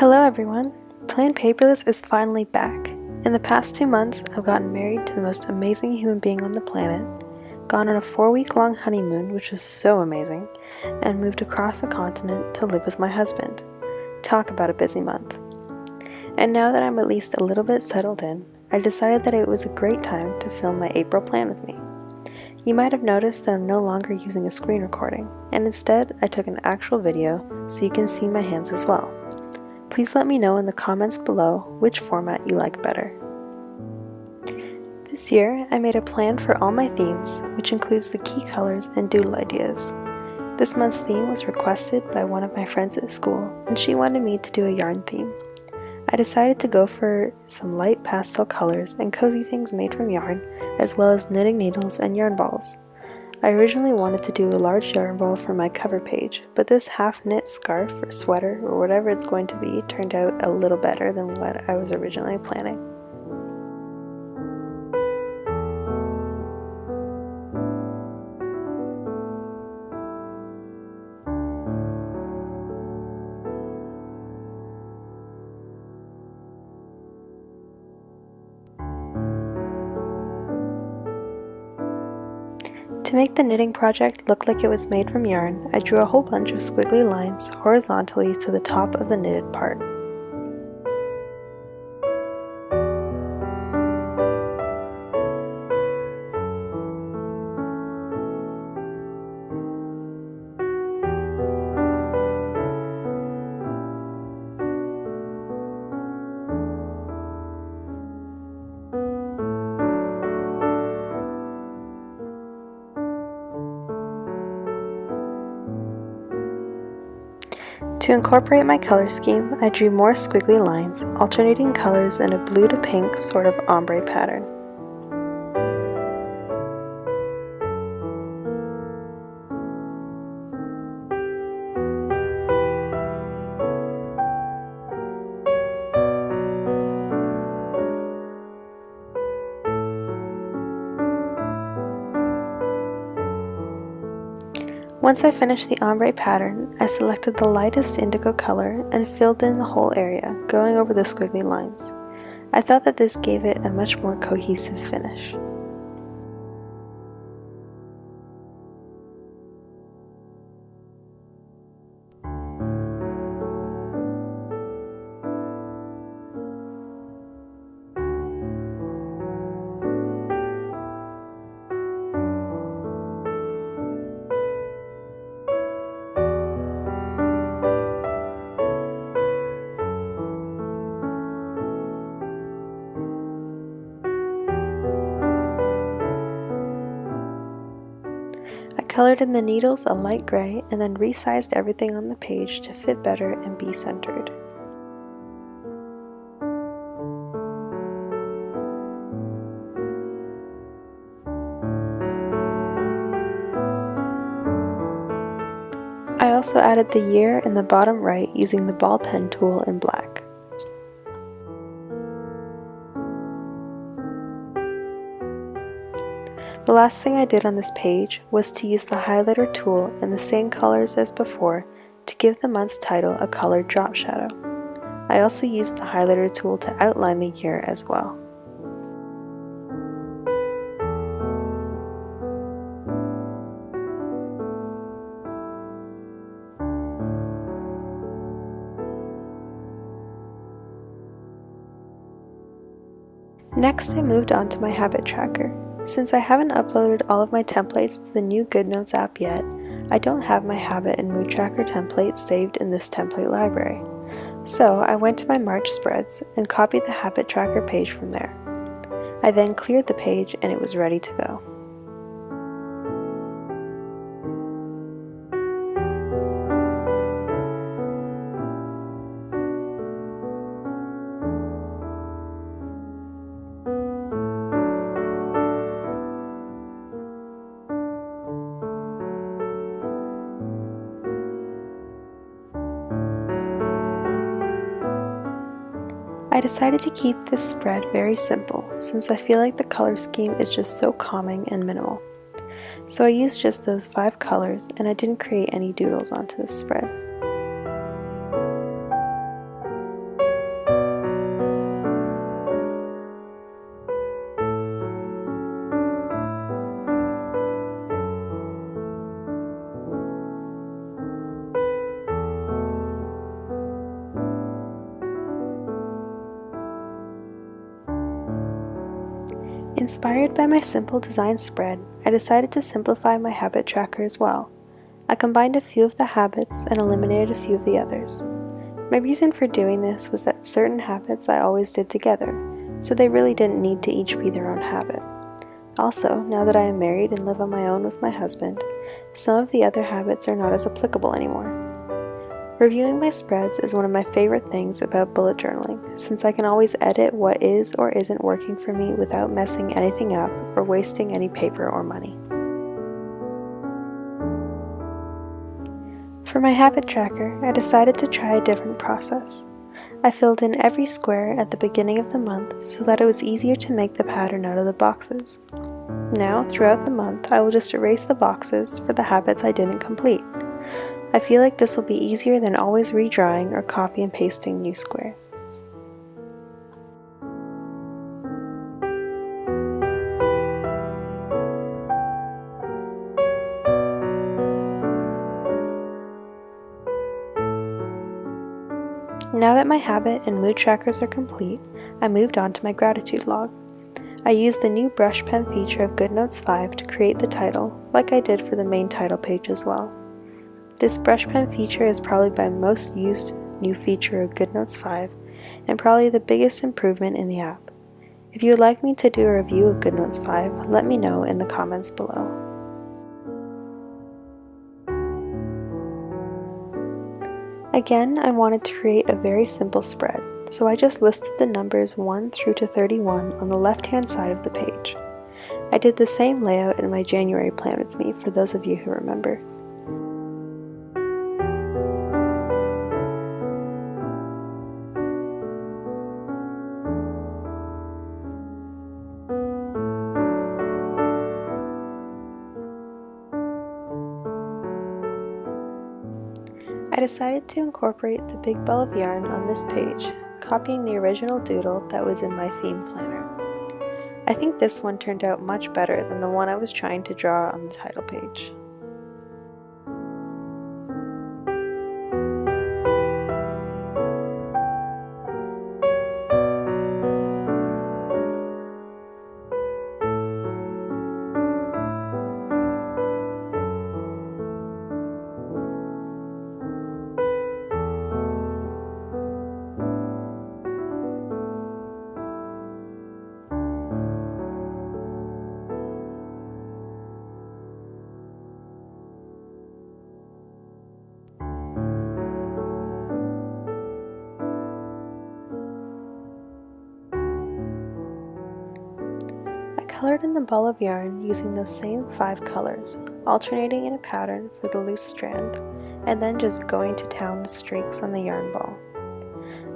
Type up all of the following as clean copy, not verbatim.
Hello everyone! Plan.Paperless is finally back. In the past 2 months, I've gotten married to the most amazing human being on the planet, gone on a 4-week-long honeymoon, which was so amazing, and moved across the continent to live with my husband. Talk about a busy month. And now that I'm at least a little bit settled in, I decided that it was a great time to film my April plan with me. You might have noticed that I'm no longer using a screen recording, and instead I took an actual video so you can see my hands as well. Please let me know in the comments below which format you like better. This year, I made a plan for all my themes, which includes the key colors and doodle ideas. This month's theme was requested by one of my friends at school, and she wanted me to do a yarn theme. I decided to go for some light pastel colors and cozy things made from yarn, as well as knitting needles and yarn balls. I originally wanted to do a large yarn ball for my cover page, but this half-knit scarf or sweater or whatever it's going to be turned out a little better than what I was originally planning. To make the knitting project look like it was made from yarn, I drew a whole bunch of squiggly lines horizontally to the top of the knitted part. To incorporate my color scheme, I drew more squiggly lines, alternating colors in a blue to pink sort of ombre pattern. Once I finished the ombre pattern, I selected the lightest indigo color and filled in the whole area, going over the squiggly lines. I thought that this gave it a much more cohesive finish. I colored in the needles a light gray and then resized everything on the page to fit better and be centered. I also added the year in the bottom right using the ball pen tool in black. The last thing I did on this page was to use the highlighter tool in the same colors as before to give the month's title a colored drop shadow. I also used the highlighter tool to outline the year as well. Next, I moved on to my habit tracker. Since I haven't uploaded all of my templates to the new GoodNotes app yet, I don't have my habit and mood tracker templates saved in this template library. So I went to my March spreads and copied the habit tracker page from there. I then cleared the page and it was ready to go. I decided to keep this spread very simple since I feel like the color scheme is just so calming and minimal. So I used just those 5 colors and I didn't create any doodles onto this spread. Inspired by my simple design spread, I decided to simplify my habit tracker as well. I combined a few of the habits and eliminated a few of the others. My reason for doing this was that certain habits I always did together, so they really didn't need to each be their own habit. Also, now that I am married and live on my own with my husband, some of the other habits are not as applicable anymore. Reviewing my spreads is one of my favorite things about bullet journaling, since I can always edit what is or isn't working for me without messing anything up or wasting any paper or money. For my habit tracker, I decided to try a different process. I filled in every square at the beginning of the month so that it was easier to make the pattern out of the boxes. Now, throughout the month, I will just erase the boxes for the habits I didn't complete. I feel like this will be easier than always redrawing or copy and pasting new squares. Now that my habit and mood trackers are complete, I moved on to my gratitude log. I used the new brush pen feature of GoodNotes 5 to create the title, like I did for the main title page as well. This brush pen feature is probably my most used new feature of GoodNotes 5, and probably the biggest improvement in the app. If you would like me to do a review of GoodNotes 5, let me know in the comments below. Again, I wanted to create a very simple spread, so I just listed the numbers 1 through to 31 on the left-hand side of the page. I did the same layout in my January plan with me for those of you who remember. I decided to incorporate the big ball of yarn on this page, copying the original doodle that was in my theme planner. I think this one turned out much better than the one I was trying to draw on the title page. I colored in the ball of yarn using those same 5 colors, alternating in a pattern for the loose strand, and then just going to town with streaks on the yarn ball.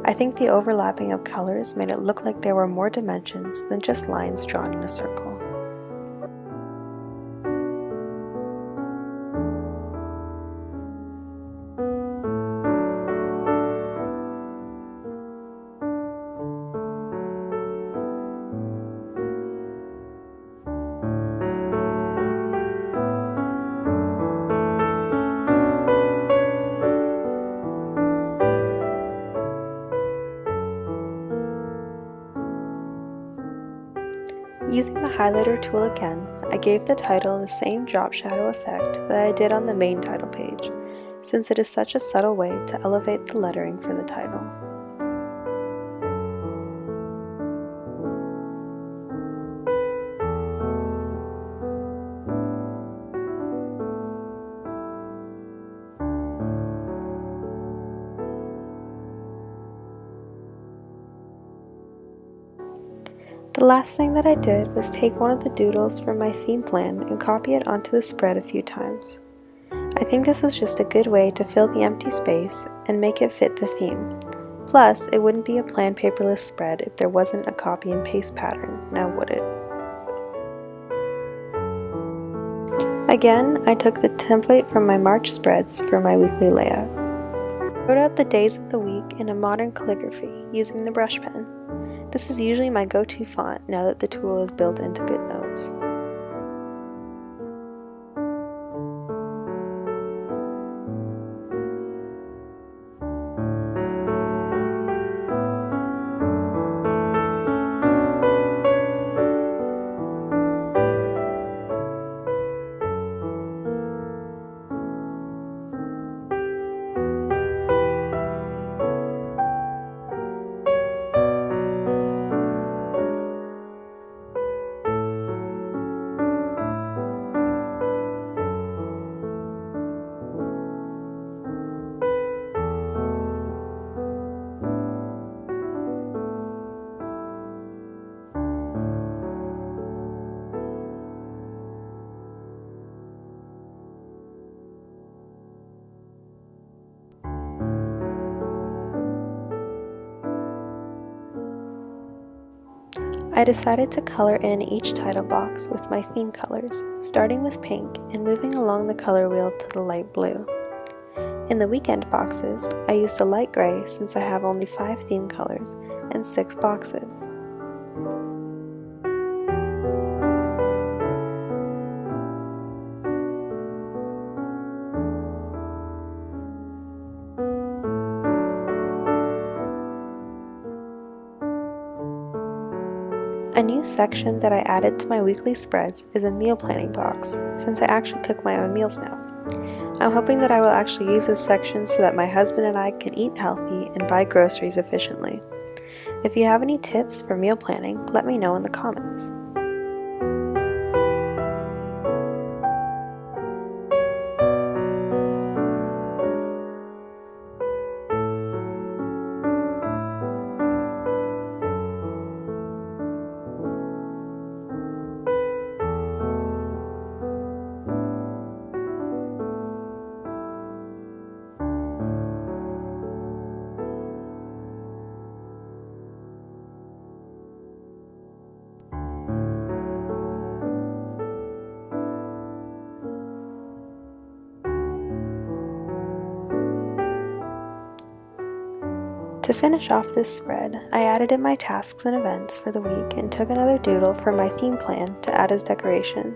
I think the overlapping of colors made it look like there were more dimensions than just lines drawn in a circle. Using the highlighter tool again, I gave the title the same drop shadow effect that I did on the main title page, since it is such a subtle way to elevate the lettering for the title. The last thing that I did was take one of the doodles from my theme plan and copy it onto the spread a few times. I think this was just a good way to fill the empty space and make it fit the theme. Plus, it wouldn't be a Plan.Paperless spread if there wasn't a copy and paste pattern, now would it? Again, I took the template from my March spreads for my weekly layout. I wrote out the days of the week in a modern calligraphy using the brush pen. This is usually my go-to font now that the tool is built into GoodNotes. I decided to color in each title box with my theme colors, starting with pink and moving along the color wheel to the light blue. In the weekend boxes, I used a light gray since I have only 5 theme colors and 6 boxes. A new section that I added to my weekly spreads is a meal planning box, since I actually cook my own meals now. I'm hoping that I will actually use this section so that my husband and I can eat healthy and buy groceries efficiently. If you have any tips for meal planning, let me know in the comments. To finish off this spread, I added in my tasks and events for the week and took another doodle from my theme plan to add as decoration.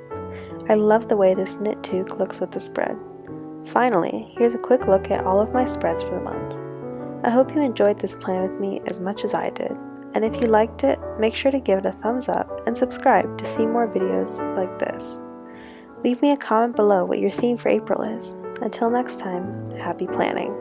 I love the way this knit toque looks with the spread. Finally, here's a quick look at all of my spreads for the month. I hope you enjoyed this plan with me as much as I did, and if you liked it, make sure to give it a thumbs up and subscribe to see more videos like this. Leave me a comment below what your theme for April is. Until next time, happy planning!